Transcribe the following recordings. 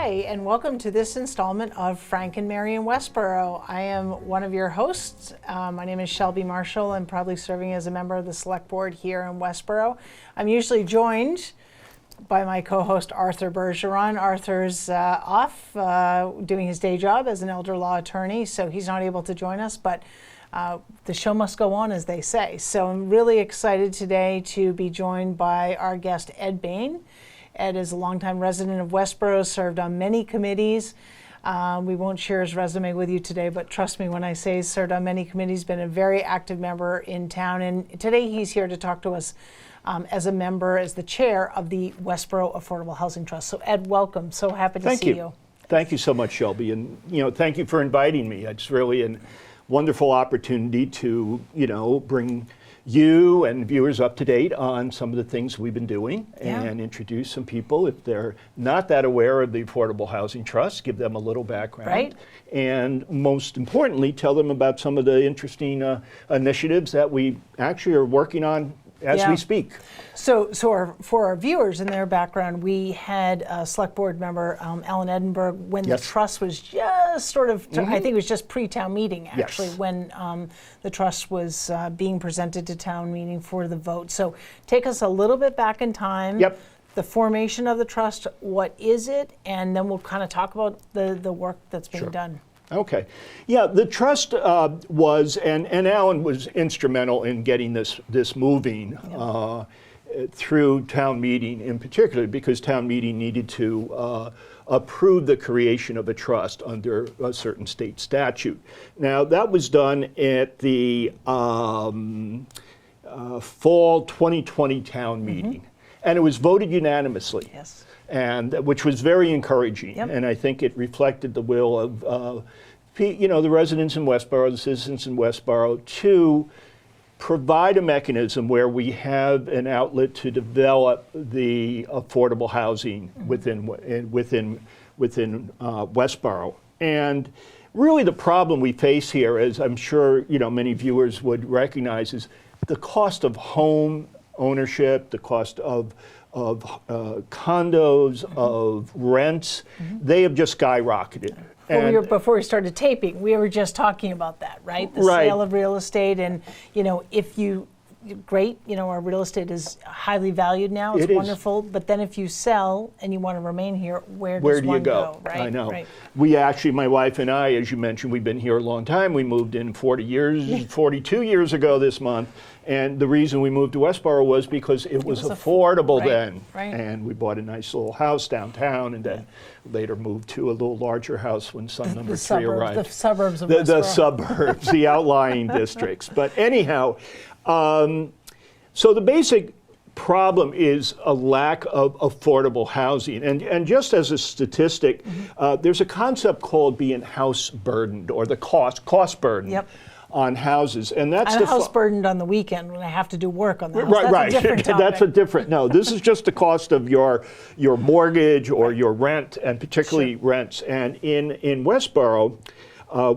Hi, and welcome to this installment of Frank and Mary in Westborough. I am one of your hosts. My name is Shelby Marshall. I'm proudly serving as a member of the Select Board here in Westborough. I'm usually joined by my co-host Arthur Bergeron. Arthur's off doing his day job as an elder law attorney, so he's not able to join us, but the show must go on, as they say. So I'm really excited today to be joined by our guest, Ed Bain. Ed is a longtime resident of Westborough, served on many committees. We won't share his resume with you today, but trust me when I say he's served on many committees, been a very active member in town. And today he's here to talk to us as a member, as the chair of the Westborough Affordable Housing Trust. So Ed, welcome. So happy to see you. Thank you so much, Shelby. And, thank you for inviting me. It's really a wonderful opportunity to, bring you and viewers up to date on some of the things we've been doing and introduce some people, if they're not that aware of the Affordable Housing Trust, give them a little background. Right. And most importantly, tell them about some of the interesting initiatives that we actually are working on as we speak. So for our viewers and their background, we had a Select Board member, Alan Edinburgh, when the trust was just sort of, I think it was just pre-town meeting, actually, when the trust was being presented to town meeting for the vote. So take us a little bit back in time. Yep. The formation of the trust, what is it? And then we'll kind of talk about the work that's being done. Okay. Yeah, the trust was, and Alan was instrumental in getting this moving through town meeting in particular, because town meeting needed to approve the creation of a trust under a certain state statute. Now, that was done at the fall 2020 town meeting, and it was voted unanimously. Yes. And which was very encouraging, and I think it reflected the will of the residents in Westborough, the citizens in Westborough, to provide a mechanism where we have an outlet to develop the affordable housing within Westborough. And really, the problem we face here, as I'm sure many viewers would recognize, is the cost of home ownership, the cost of condos, of rents. They have just skyrocketed. Before we started taping, we were just talking about that, right? The sale of real estate, and if you, our real estate is highly valued now. It's wonderful, but then if you sell and you want to remain here, where do you go? Right? I know. Right. We actually, my wife and I, as you mentioned, we've been here a long time. We moved in 42 years ago this month. And the reason we moved to Westborough was because it was affordable then. Right. And we bought a nice little house downtown, and then later moved to a little larger house when son number three arrived. The suburbs of Westborough. The suburbs, the outlying districts. But anyhow, so the basic problem is a lack of affordable housing. And just as a statistic, there's a concept called being house burdened, or the cost burden. On houses, and that's I'm house burdened on the weekend when I have to do work on the house. Right. That's a different topic. That's a different. No, this is just the cost of your mortgage or your rent, and particularly rents. And in Westborough,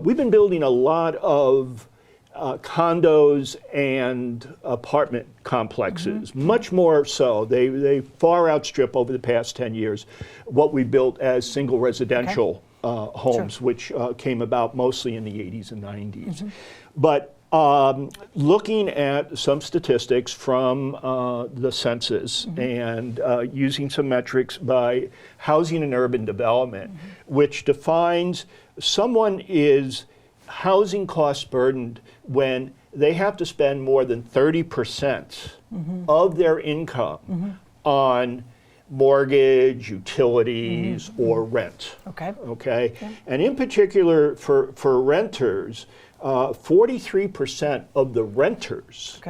we've been building a lot of condos and apartment complexes, much more so. They far outstrip over the past 10 years what we built as single residential homes, which came about mostly in the 80s and 90s. But looking at some statistics from the census and using some metrics by Housing and Urban Development, which defines someone is housing cost burdened when they have to spend more than 30% of their income on mortgage, utilities, or rent. Okay. And in particular, for renters, 43% of the renters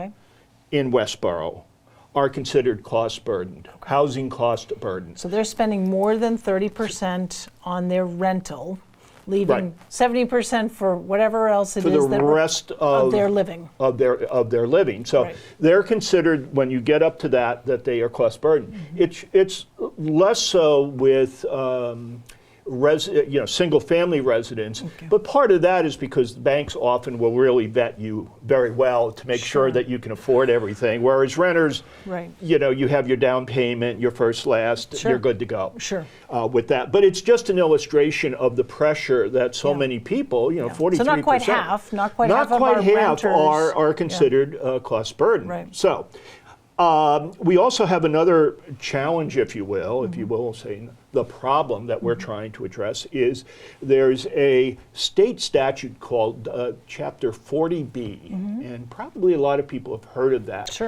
in Westborough are considered cost burdened, housing cost burdened. So they're spending more than 30% on their rental, leaving 70% for whatever else it for is the rest of their living. Of their living. So they're considered, when you get up to that they are cost burdened. It's less so with single-family residence. But part of that is because the banks often will really vet you very well to make sure that you can afford everything. Whereas renters, you have your down payment, your first, last, you're good to go. With that. But it's just an illustration of the pressure that so many people, 43%. So not quite half, not quite half of our renters are considered cost burden. So we also have another challenge, if you will, say the problem that we're trying to address is there's a state statute called Chapter 40B, and probably a lot of people have heard of that.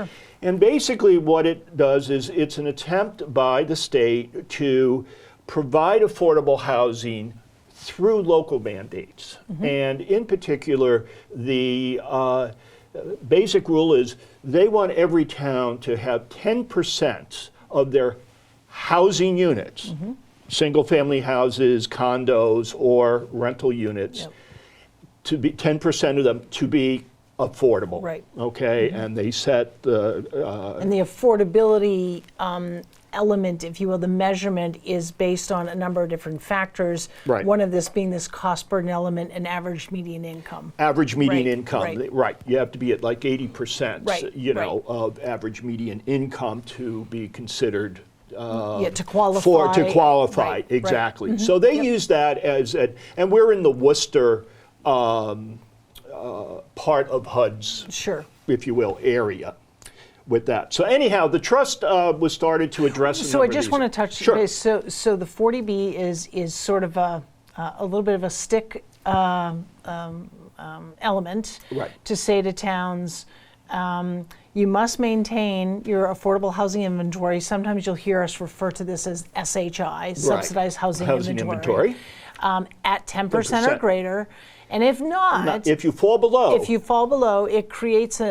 And basically what it does is it's an attempt by the state to provide affordable housing through local mandates. And in particular, the basic rule is they want every town to have 10% of their housing units, single-family houses, condos, or rental units, to be 10% of them to be affordable. Okay, and they set the and the affordability element, if you will, the measurement is based on a number of different factors. One of this being this cost burden element and average median income. Average median income, You have to be at like 80%, of average median income to be considered to qualify. To qualify, exactly. So they use that as, and we're in the Worcester part of HUD's, if you will, area. With that. So anyhow, the trust was started to address. So I just want to touch base. So the 40B is sort of a little bit of a stick element to say to towns, you must maintain your affordable housing inventory. Sometimes you'll hear us refer to this as SHI, subsidized housing inventory. At 10% or greater. And if not, if you fall below, it creates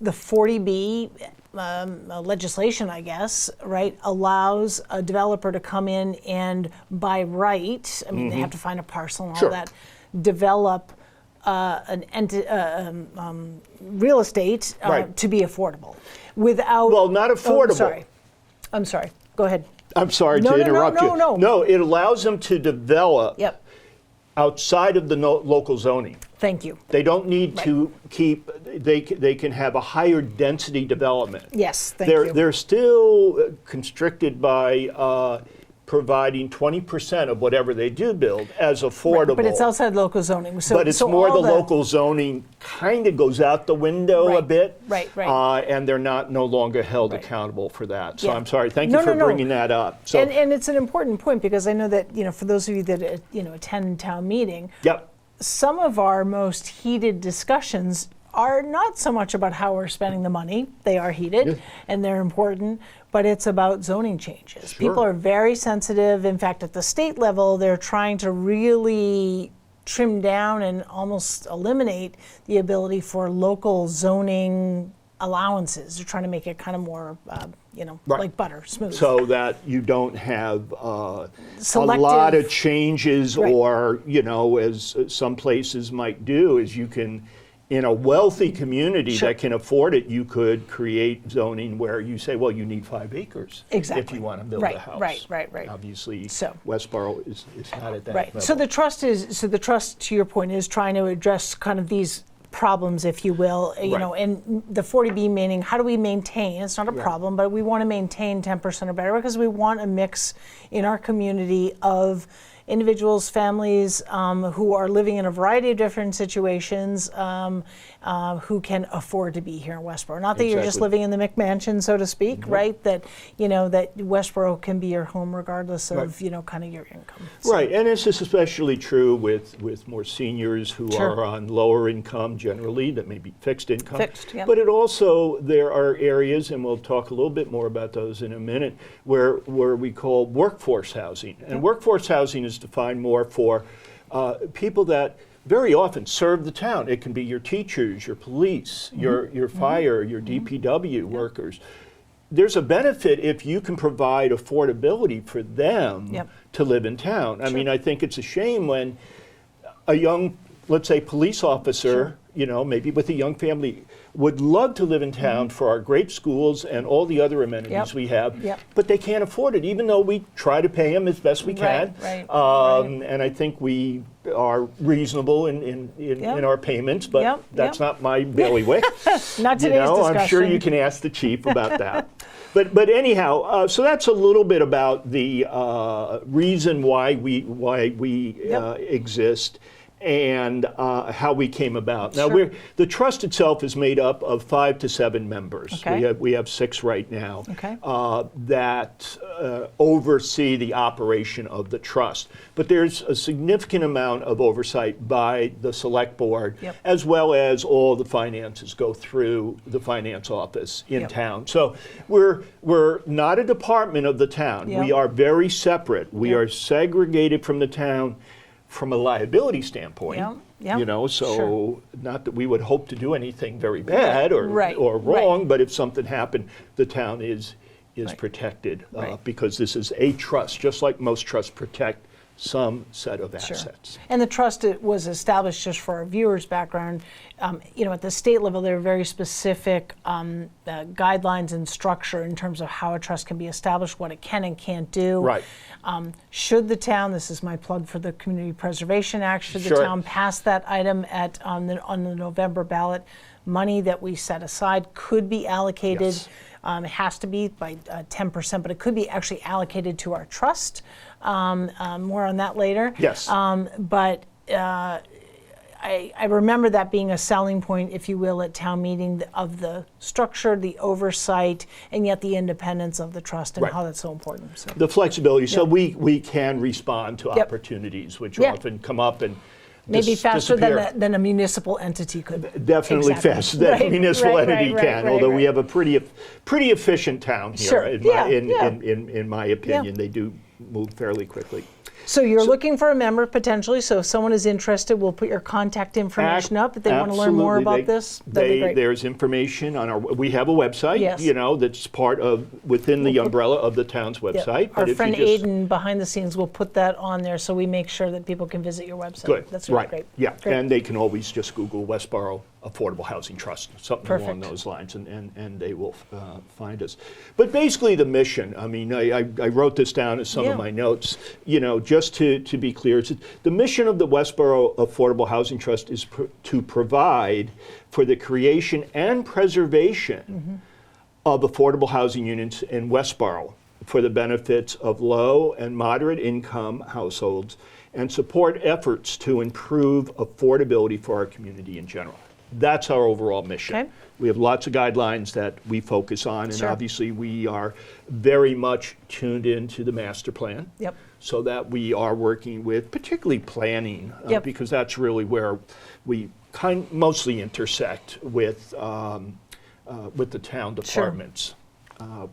the 40B legislation, I guess, allows a developer to come in and by right, I mean, they have to find a parcel and all that, develop real estate to be affordable without. Well, not affordable. I'm sorry. Go ahead. I'm sorry to interrupt you. No, it allows them to develop outside of the local zoning. Thank you. They don't need to keep, they can have a higher density development. Yes, thank you. They're still constricted by providing 20% of whatever they do build as affordable. But it's outside local zoning. But it's more the local zoning kind of goes out the window a bit. And they're no longer held accountable for that. So I'm sorry. Thank you for bringing that up. So, and it's an important point because I know that, for those of you that, attend town meeting, some of our most heated discussions are not so much about how we're spending the money. They are heated and they're important, but it's about zoning changes. People are very sensitive. In fact, at the state level, they're trying to really trim down and almost eliminate the ability for local zoning allowances. They're trying to make it kind of more, like butter, smooth. So that you don't have a lot of changes or, as some places might do, is you can, in a wealthy community that can afford it, you could create zoning where you say, well, you need 5 acres if you want to build a house. Right. Obviously, Westborough is not at that level. So the trust, to your point, is trying to address kind of these problems, if you will, and the 40B meaning, how do we maintain, it's not a problem, but we want to maintain 10% or better because we want a mix in our community of individuals, families who are living in a variety of different situations who can afford to be here in Westborough. Not that you're just living in the McMansion, so to speak, right? That, that Westborough can be your home regardless of, kind of your income. So. Right, and this is especially true with more seniors who are on lower income generally, that may be fixed income. But it also, there are areas, and we'll talk a little bit more about those in a minute, where we call workforce housing. And workforce housing is defined more for people that very often serve the town. It can be your teachers, your police, your fire, your DPW workers. There's a benefit if you can provide affordability for them to live in town. I mean, I think it's a shame when a young let's say, police officer, you know, maybe with a young family, would love to live in town for our great schools and all the other amenities we have, but they can't afford it, even though we try to pay them as best we can. And I think we are reasonable in our payments, but that's not my bailiwick. Not today's discussion. I'm sure you can ask the chief about that. But anyhow, so that's a little bit about the reason why we exist and how we came about. Now, the trust itself is made up of 5 to 7 members. We have 6 right now that oversee the operation of the trust. But there's a significant amount of oversight by the select board, as well as all the finances go through the finance office in town. So we're not a department of the town. We are very separate. We are segregated from the town from a liability standpoint, you know, so not that we would hope to do anything very bad or wrong, but if something happened, the town is protected because this is a trust, just like most trusts protect some set of assets. And the trust was established, just for our viewers' background, you know, at the state level, there are very specific guidelines and structure in terms of how a trust can be established, what it can and can't do. Should the town, this is my plug for the Community Preservation Act, should the town pass that item on the November ballot, money that we set aside could be allocated. It has to be by 10%, but it could be actually allocated to our trust. More on that later. But I remember that being a selling point, if you will, at town meeting of the structure, the oversight, and yet the independence of the trust and how that's so important. So. The flexibility, so we can respond to opportunities which often come up and maybe faster than a municipal entity could. Definitely faster than a municipal entity can, although we have a pretty efficient town here, in my opinion. They do move fairly quickly. So you're looking for a member potentially, so if someone is interested, we'll put your contact information up if they want to learn more about this. That'd be great. There's information on we have a website, you know, that's part of, within the umbrella of the town's website. Our friend Aiden behind the scenes will put that on there so we make sure that people can visit your website. Good. That's really great. Great. And they can always just Google Westborough Affordable Housing Trust, something along those lines, and they will find us. But basically the mission, I mean, I wrote this down as some of my notes, you know, just to be clear, the mission of the Westborough Affordable Housing Trust is to provide for the creation and preservation of affordable housing units in Westborough for the benefits of low and moderate income households and support efforts to improve affordability for our community in general. That's our overall mission. We have lots of guidelines that we focus on, and obviously we are very much tuned into the master plan, so that we are working with particularly planning, because that's really where we mostly intersect with the town departments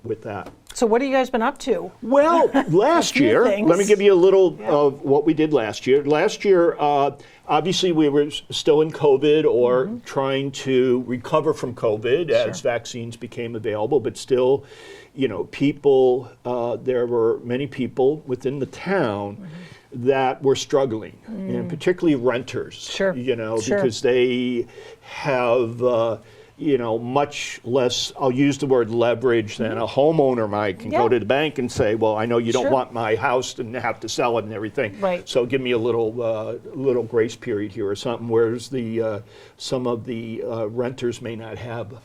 with that. So what have you guys been up to? Well, last year, let me give you a little of what we did last year. Last year, obviously we were still in COVID or trying to recover from COVID as vaccines became available, but still, you know, people, there were many people within the town that were struggling, and particularly renters, you know, because they have, you know, much less, I'll use the word leverage, than a homeowner might can go to the bank and say, well, I know you don't want my house and have to sell it and everything. So give me a little grace period here or something, whereas the some of the renters may not have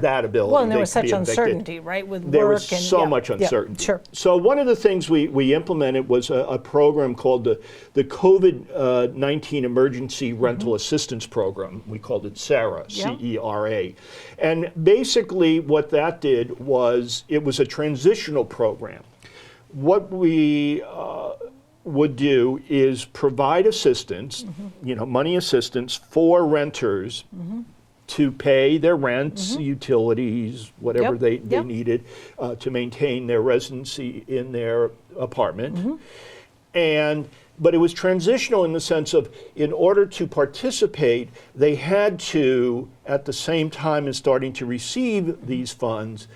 that ability. Well, and there was such uncertainty, right, with there work was and so much uncertainty. So one of the things we implemented was a program called the COVID-19 Emergency Rental Assistance Program. We called it CERA, C-E-R-A. And basically what that did was, it was a transitional program. What we would do is provide assistance, you know, money assistance for renters to pay their rents, utilities, whatever they needed to maintain their residency in their apartment. But it was transitional in the sense of, in order to participate, they had to, at the same time as starting to receive these funds,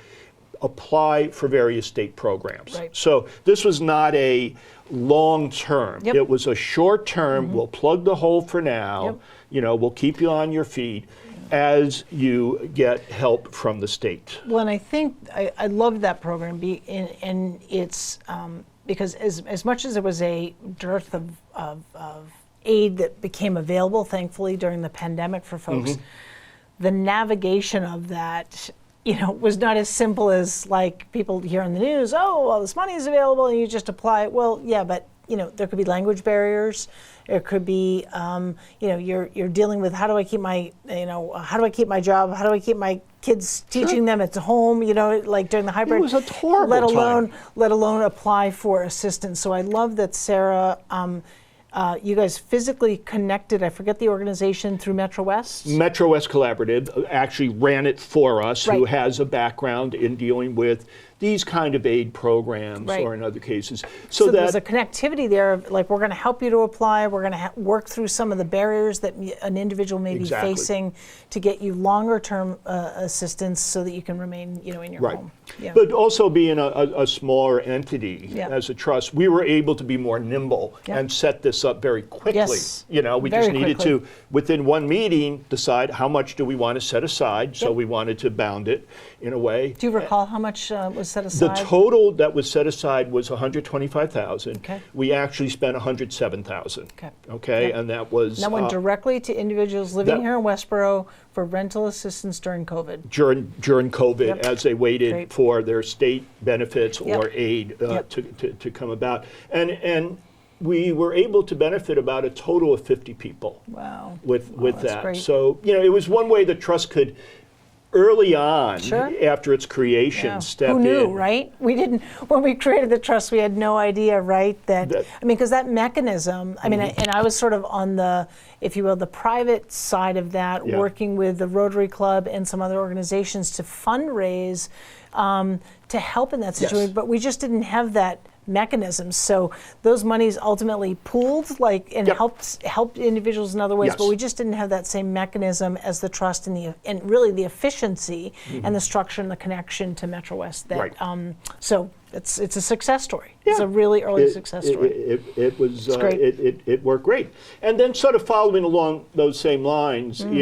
apply for various state programs. Right. So this was not a long term. Yep. It was a short term. We'll plug the hole for now. Yep. You know, we'll keep you on your feet as you get help from the state. Well, and I think I loved that program, and it's because as much as there was a dearth of aid that became available, thankfully, during the pandemic for folks, the navigation of that, you know, was not as simple as like people hear on the news, oh, well, this money is available and you just apply it. Well, yeah, but, you know, there could be language barriers. It could be, you know, you're dealing with how do I keep my, you know, how do I keep my job? How do I keep my kids teaching them at home? You know, like during the hybrid. It was a horrible time. Let alone apply for assistance. So I love that Sarah, you guys physically connected, I forget the organization, through Metro West? Metro West Collaborative actually ran it for us, who Right. has a background in dealing with these kind of aid programs, Right. or in other cases. So there's a connectivity there of like, we're going to help you to apply, we're going to work through some of the barriers that an individual may Exactly. be facing to get you longer term assistance so that you can remain, you know, in your Right. home. Yeah. But also being a smaller entity Yeah. as a trust, we were able to be more nimble Yeah. and set this up very quickly. Yes. You know, we Very just needed quickly. to, within one meeting, decide how much do we want to set aside. So Yep. we wanted to bound it in a way. Do you recall how much was set The aside? total that was set aside was $125,000. Okay. We actually spent $107,000. Okay. Okay, Yep. and that was that went directly to individuals living that- here in Westborough for rental assistance during COVID. during COVID, Yep. as they waited Great. for their state benefits Yep. or aid Yep. to come about. And we were able to benefit about a total of 50 people Wow. with that's that. great. So, you know, it was one way the trust could, early on, Sure. after its creation, Yeah. step Who knew, in. right? We didn't, when we created the trust, we had no idea, right? I mean, because that mechanism, I mean, and I was sort of on the, if you will, the private side of that, Yeah. working with the Rotary Club and some other organizations to fundraise to help in that situation, Yes. but we just didn't have that mechanism. So those monies ultimately pooled, like, and Yep. helped individuals in other ways, Yes. but we just didn't have that same mechanism as the trust and really the efficiency and the structure and the connection to Metro West. That Right. So it's a success story. It's Yeah. a really early success story. It was great. it worked great, and then sort of following along those same lines Mm.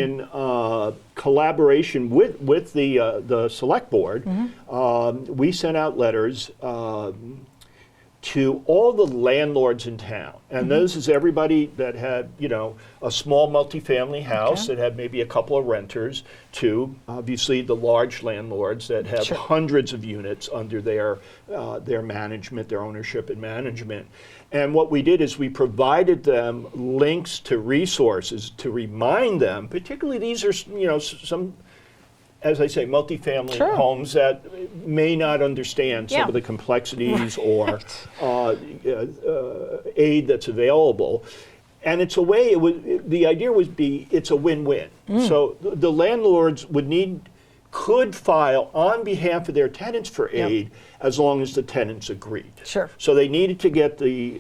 in collaboration with the select board, Mm-hmm. we sent out letters to all the landlords in town, and Mm-hmm. this is everybody that had, you know, a small multifamily house that had maybe a couple of renters, to obviously the large landlords that have Sure. hundreds of units under their management, their ownership and management. And what we did is we provided them links to resources to remind them, particularly these are, you know, some, as I say, multifamily Sure. homes that may not understand some Yeah. of the complexities or aid that's available. And it's a way, the idea would be, it's a win-win. So the landlords could file on behalf of their tenants for Yep. aid as long as the tenants agreed. Sure. So they needed to get the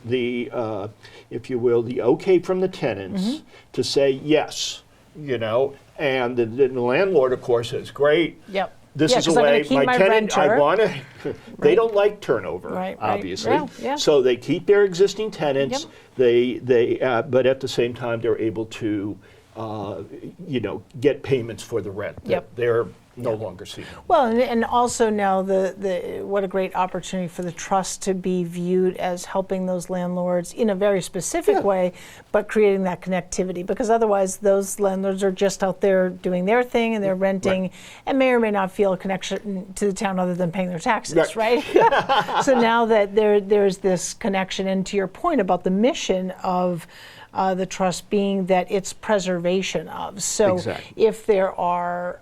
if you will, the okay from the tenants to say yes, you know, and the landlord, of course, says, great. Yep. This Yeah, is 'cause a I'm gonna way keep my my tenant, I renter. want to, they don't like turnover, Right, right. obviously. Yeah, yeah. So they keep their existing tenants, but at the same time, they're able to, you know, get payments for the rent that Yep. they're no longer seeing. Well, and also now what a great opportunity for the trust to be viewed as helping those landlords in a very specific Yeah. way, but creating that connectivity, because otherwise those landlords are just out there doing their thing and they're renting and may or may not feel a connection to the town other than paying their taxes, right? So now that there's this connection, and to your point about the mission of the trust being that it's preservation of. So Exactly. if there are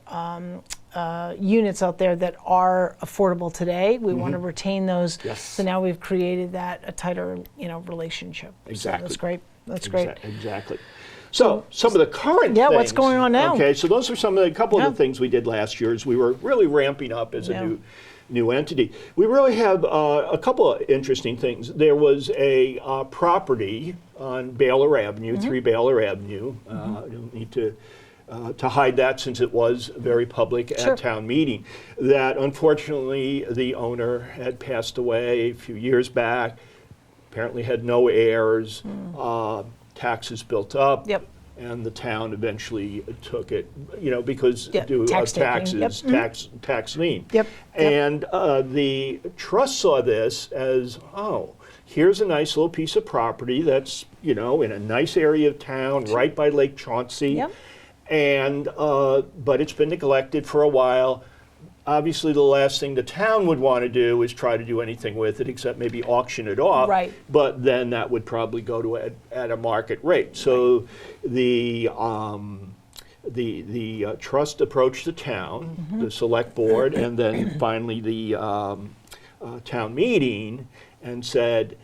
units out there that are affordable today, we want to retain those. Yes. So now we've created a tighter, you know, relationship. Exactly. So that's great. That's great. Exactly. So some of the current Yeah, things. what's going on now? Okay, so those are a couple Yeah. of the things we did last year as we were really ramping up as Yeah. a new entity. We really have a couple of interesting things. There was a property on Baylor Avenue, 3 Baylor Avenue. I don't need to to hide that, since it was very public Sure. at town meeting, that unfortunately the owner had passed away a few years back, apparently had no heirs, taxes built up. Yep. And the town eventually took it, because Yep, due tax taking, taxes, yep. tax lien. Yep, And the trust saw this as, here's a nice little piece of property that's, in a nice area of town, right by Lake Chauncey. Yep. And, but it's been neglected for a while. Obviously, the last thing the town would want to do is try to do anything with it, except maybe auction it off. Right. But then that would probably go to at a market rate. So the trust approached the town, the select board, and then finally the town meeting, and said,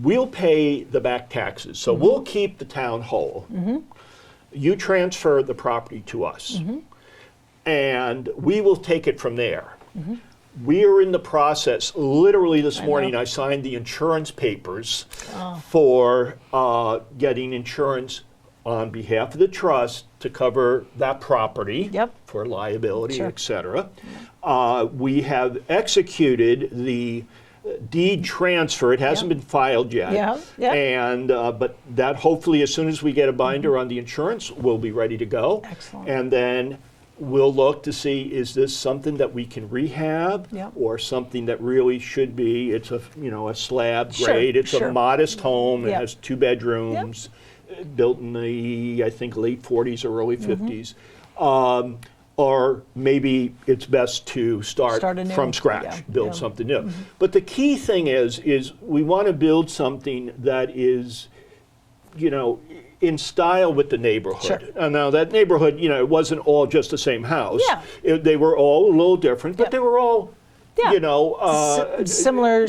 we'll pay the back taxes. So we'll keep the town whole. You transfer the property to us. And we will take it from there. We are in the process, literally this morning, I signed the insurance papers for getting insurance on behalf of the trust to cover that property Yep. for liability, Sure. et cetera. We have executed the deed transfer. It hasn't been filed yet. Yeah, yeah. And, but that hopefully, as soon as we get a binder on the insurance, we'll be ready to go. Excellent. And then we'll look to see, is this something that we can rehab, Yep. or something that really should be, it's a, a slab Sure, grade, it's sure. a modest home, it Yep. has 2 bedrooms, built in the, I think, late 40s or early 50s. Or maybe it's best to start Start anew. from scratch, Yeah, build yeah. something new. But the key thing is we want to build something that is, in style with the neighborhood. Sure. Now that neighborhood, it wasn't all just the same house. Yeah. They were all a little different, but Yeah. they were all, Yeah. Similar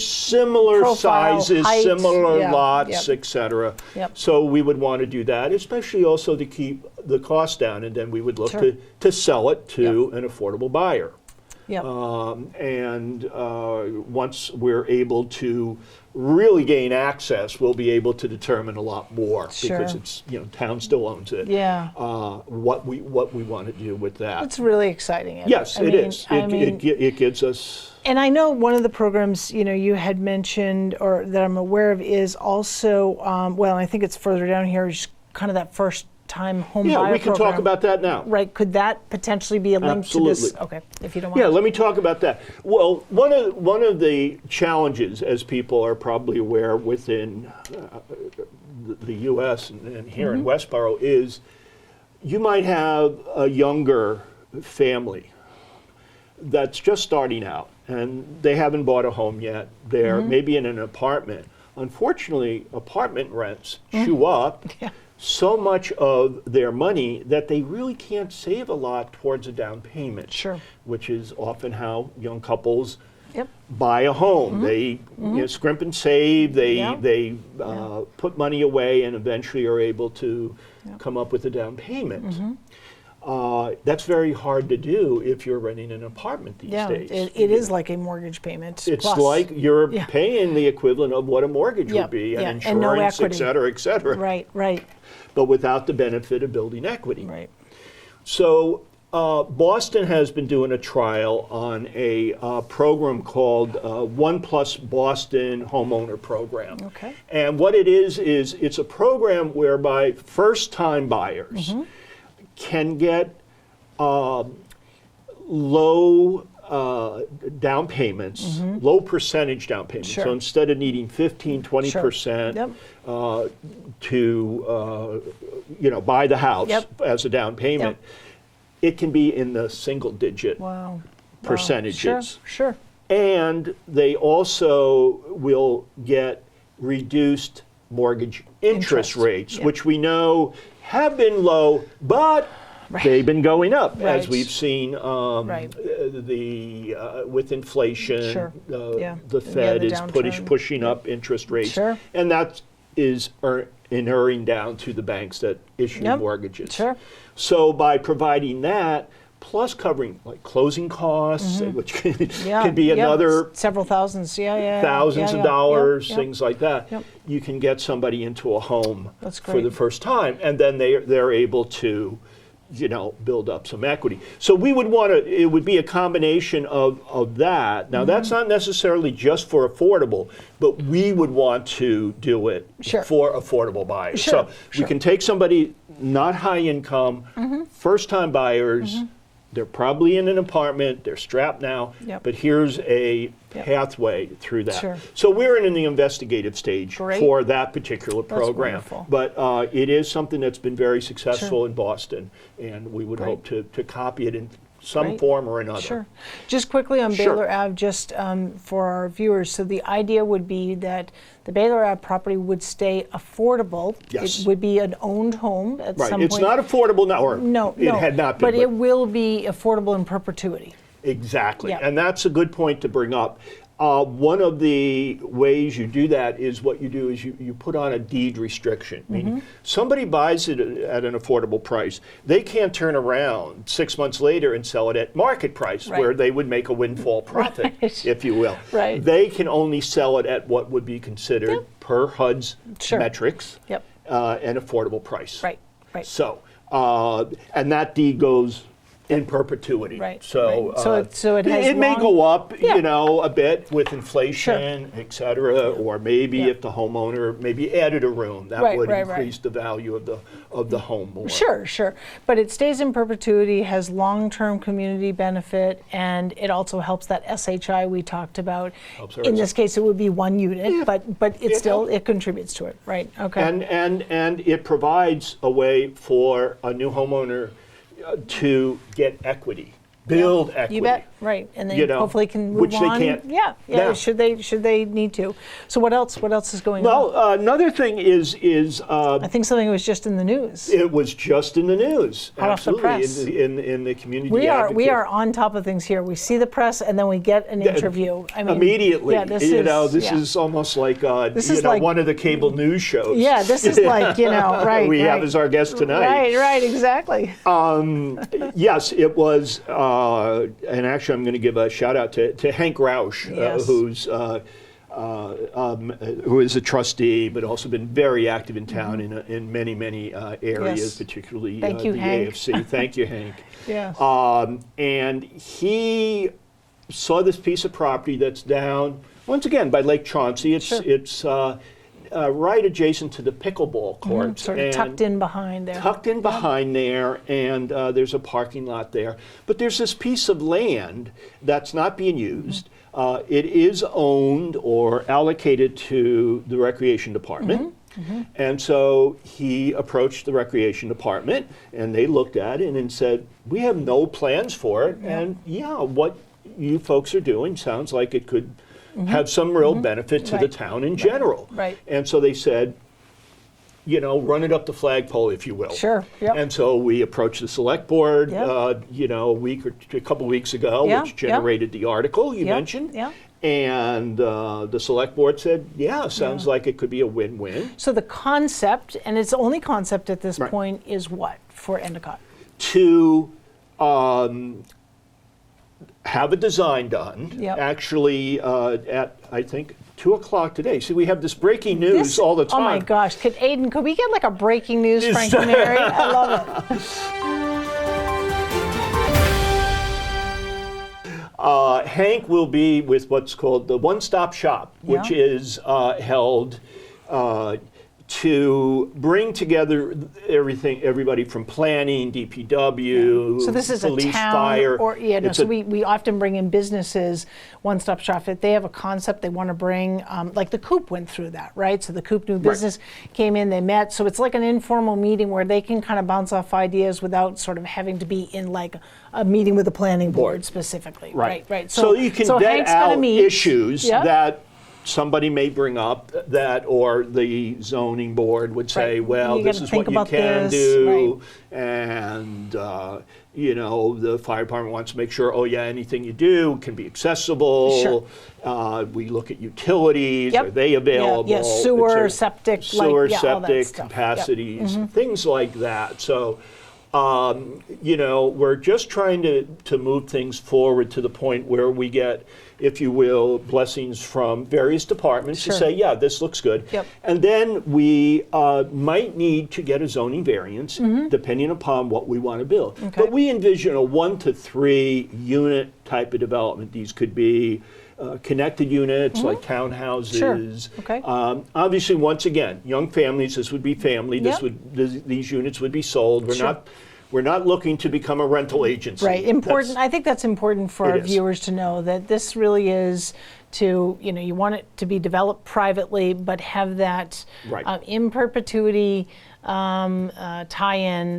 profile, sizes, height, similar yeah, lots, yep. et cetera. Yep. So we would want to do that, especially also to keep the cost down, and then we would look Sure. to sell it to an affordable buyer. Yep. And once we're able to really gain access, we'll be able to determine a lot more, Sure. because it's, town still owns it. Yeah. What we want to do with that. It's really exciting. Yes, it is. I mean, It gives us. and I know one of the programs, you had mentioned, or that I'm aware of, is also, I think it's further down here, is kind of that first-time home buyer Yeah, we can program. talk about that now. Right, could that potentially be a link to this? Absolutely. Okay, if you don't mind. Yeah, let me talk about that. Well, one of the challenges, as people are probably aware within the U.S. and here in Westborough, is you might have a younger family that's just starting out, and they haven't bought a home yet. They're maybe in an apartment. Unfortunately, apartment rents chew up Yeah. so much of their money that they really can't save a lot towards a down payment. Sure. Which is often how young couples Yep. buy a home. They scrimp and save. They Yeah. put money away, and eventually are able to come up with a down payment. That's very hard to do if you're renting an apartment these Yeah, days. it is like a mortgage payment. It's plus. like you're Yeah. paying the equivalent of what a mortgage Yep, would be, yeah, and and no insurance, et equity. cetera, et cetera. Right, right, But without the benefit of building equity. right. So Boston has been doing a trial on a program called 1+ Boston Homeowner Program. Okay. And what it is it's a program whereby first-time buyers can get low down payments, low percentage down payments. Sure. So instead of needing 15, 20% Yep. to buy the house Yep. as a down payment, it can be in the single-digit Wow. percentages. Sure. And they also will get reduced mortgage interest rates, Yep. which we know have been low, but they've been going up, as Right. we've seen Right. with inflation. Sure. Yeah. The Yeah, Fed the is downturn. pushing up interest rates. Sure. And that is inuring down to the banks that issue Yep. mortgages. Sure. So by providing that, plus covering like closing costs, which Yeah. can be Yep. another Several thousands. Yeah. thousands Yeah, of yeah. dollars, Yep. things like that. Yep. You can get somebody into a home That's for great. the first time, and then they're able to build up some equity. So we would want to, it would be a combination of that. Now, that's not necessarily just for affordable, but we would want to do it for affordable buyers. So we can take somebody not high income, first-time buyers, they're probably in an apartment, they're strapped now, but here's a pathway through that. So we're in the investigative stage for that particular program. But it is something that's been very successful in Boston, and we would hope to copy it in some form or another. Sure. Just quickly on Baylor Ave, just for our viewers, so the idea would be that the Baylor Ave property would stay affordable. Yes. It would be an owned home at some point. It's not affordable now, or no, it had not been. But it will be affordable in perpetuity. Exactly. And that's a good point to bring up. One of the ways you do that is what you do is you put on a deed restriction. Meaning somebody buys it at an affordable price. They can't turn around 6 months later and sell it at market price, where they would make a windfall profit, if you will. They can only sell it at what would be considered, per HUD's metrics, an affordable price. So, and that deed goes in perpetuity. So, it may go up, a bit with inflation, et cetera, or maybe if the homeowner maybe added a room, that would increase the value of the home more. Sure. But it stays in perpetuity, has long-term community benefit, and it also helps that SHI we talked about. In this case, it would be one unit, but it still contributes to it, right? Okay. And it provides a way for a new homeowner to get equity, build equity. You bet, right, and then hopefully can move which on. They can't. Yeah. Should they need to? So what else? What else is going on? Well, another thing is I think something was just in the news. It was just in the news. Hot off the press. In the community. We are on top of things here. We see the press and then we get an interview. I mean, immediately. Yeah, this is almost like one of the cable news shows. Yeah, this is like right. we have as our guest tonight. Right, exactly. Yes, it was, and actually I'm going to give a shout out to Hank Rausch, who is a trustee, but also been very active in town in many areas, particularly the AFC. Thank you, Hank. And he saw this piece of property that's down, once again, by Lake Chauncey. It's right adjacent to the pickleball courts. Sort of tucked in behind there. And there's a parking lot there. But there's this piece of land that's not being used. It is owned or allocated to the Recreation Department. And so he approached the Recreation Department, and they looked at it and said, we have no plans for it. And what you folks are doing sounds like it could have some real benefit to the town in general. And so they said, run it up the flagpole, if you will. And so we approached the select board, a couple weeks ago, which generated the article you mentioned. And the select board said, sounds like it could be a win-win. So the concept, and its only concept at this point, is what for Endicott? To have a design done, actually at, I think, 2 o'clock today. See, we have this breaking news all the time. Oh my gosh, could we get like a breaking news, Frank and Mary? I love it. Hank will be with what's called the One-Stop Shop, which is held to bring together everybody from planning, DPW, So this is police, a town, fire. We often bring in businesses, one-stop shop. If they have a concept they want to bring, like the Coop went through that, right? So the Coop new business came in, they met. So it's like an informal meeting where they can kind of bounce off ideas without sort of having to be in like a meeting with the planning board specifically. Right. So you can vet out issues that somebody may bring up or the zoning board would say, well, this is what you can do, and the fire department wants to make sure, anything you do can be accessible. We look at utilities, are they available? Sewer, septic, capacities, things like that. So You know, we're just trying to move things forward to the point where we get, if you will, blessings from various departments Sure. to say, yeah, this looks good. Yep. And then we might need to get a zoning variance depending upon what we want to build. Okay. But we envision a 1 to 3 unit type of development. These could be connected units like townhouses. Sure. Okay. Obviously, once again, young families. This would be family. Yep. These units would be sold. Sure. We're not looking to become a rental agency. Right, important. I think that's important for our It is. viewers to know that this really is to, you know, you want it to be developed privately, but have that Right. In perpetuity tie-in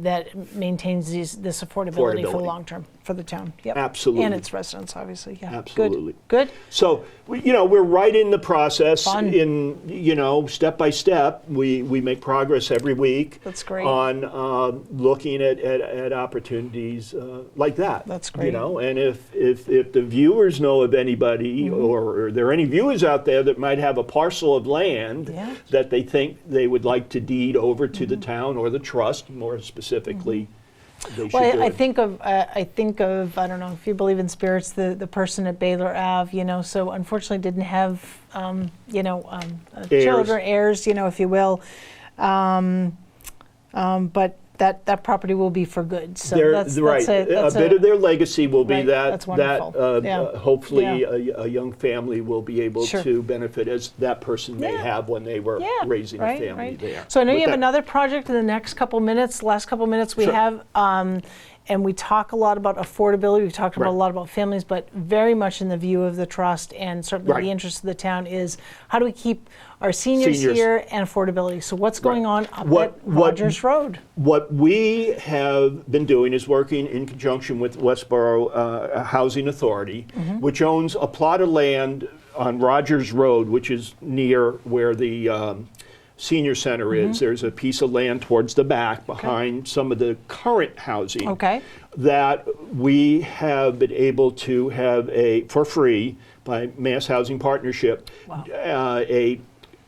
that maintains this affordability for the Affordability. long term for the town. Yep. Absolutely. And its residents, obviously. Yeah. Absolutely. Good. So, you know, we're right in the process. Fun. In, you know, step by step, we make progress every week. That's great. On looking at opportunities like that. That's great. You know, and if the viewers know of anybody, Mm-hmm. or are there any viewers out there that might have a parcel of land Yeah. that they think they would like to deed over to the town or the trust, more specifically, they should Well, do I it. think of I don't know if you believe in spirits, the person at Baylor Ave, you know, so unfortunately didn't have children, heirs, you know, if you will, but that property will be for good. So that's right. that's a bit of their legacy will be Right, that that's wonderful. Yeah. hopefully Yeah. a young family will be able Sure. to benefit as that person may Yeah. have when they were Yeah, raising right, a family right. there. So I know With you have that- another project in the next couple minutes, last couple minutes we Sure. have, and we talk a lot about affordability, we talked about a Right. lot about families, but very much in the view of the trust and certainly Right. the interest of the town is how do we keep our seniors Seniors. here and affordability? So what's going on up What- at Rogers Road? What we have been doing is working in conjunction with Westborough Housing Authority, Mm-hmm. which owns a plot of land on Rogers Road, which is near where the senior center Mm-hmm. is. There's a piece of land towards the back behind some of the current housing Okay. that we have been able to have for free by Mass Housing Partnership, Wow. a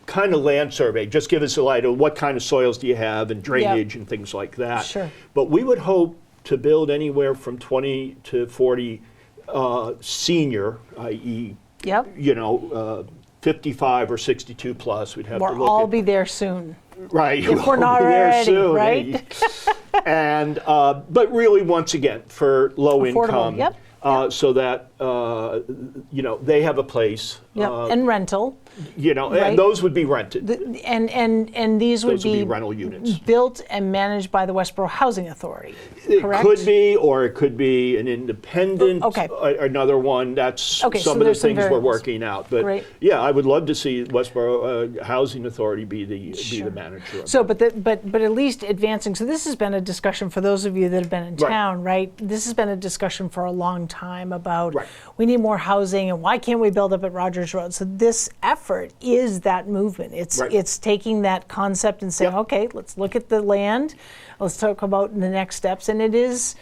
kind of land survey. Just give us a light of what kind of soils do you have and drainage and things like that. Sure. But we would hope to build anywhere from 20 to 40 senior, i.e., Yep. you know, 55 or 62 plus. We'd have to We'll look all at be there soon. right. if we're we'll not be there already, soon. right? And but really, once again, for low Affordable, income, yep, so that you know they have a place. Yep. And rental. You know, right. and those would be rented. And these would Those would be rental units. built and managed by the Westborough Housing Authority, It correct? could be, or it could be an independent. Okay. Another one. That's Okay, so some of the there's some things we're variables. working out. But Great. yeah, I would love to see Westborough Housing Authority be the Sure. manager. Of So, but at least advancing. So this has been a discussion for those of you that have been in Right. town, right? This has been a discussion for a long time about Right. we need more housing and why can't we build up at Rogers Road? So this effort is that movement. It's Right. it's taking that concept and saying, Yep. okay, let's look at the land, let's talk about the next steps, and it is.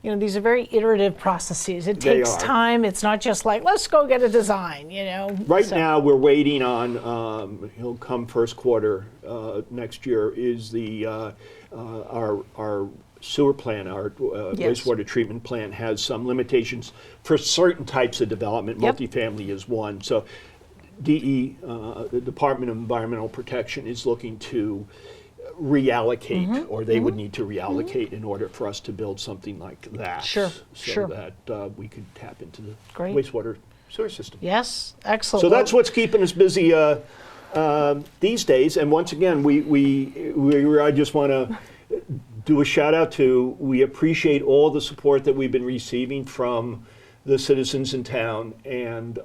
You know, these are very iterative processes. It They takes are. time. It's not just like, let's go get a design, you know. Right So- now, we're waiting on. He'll come first quarter next year. Is the our sewer plant, our Yes. wastewater treatment plant has some limitations for certain types of development. Yep. Multifamily is one. So, DE, the Department of Environmental Protection, is looking to reallocate, Mm-hmm. or they would need to reallocate in order for us to build something like that. Sure, so sure. that we could tap into the Great. wastewater sewer system. Yes, excellent. So Well, that's what's keeping us busy these days. And once again, I just want to do a shout out to. We appreciate all the support that we've been receiving from the citizens in town, and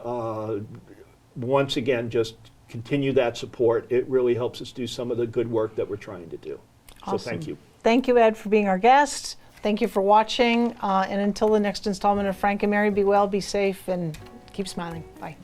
once again, just continue that support. It really helps us do some of the good work that we're trying to do. So thank Awesome. you. Thank you, Ed, for being our guest. Thank you for watching. And until the next installment of Frank and Mary, be well, be safe, and keep smiling. Bye.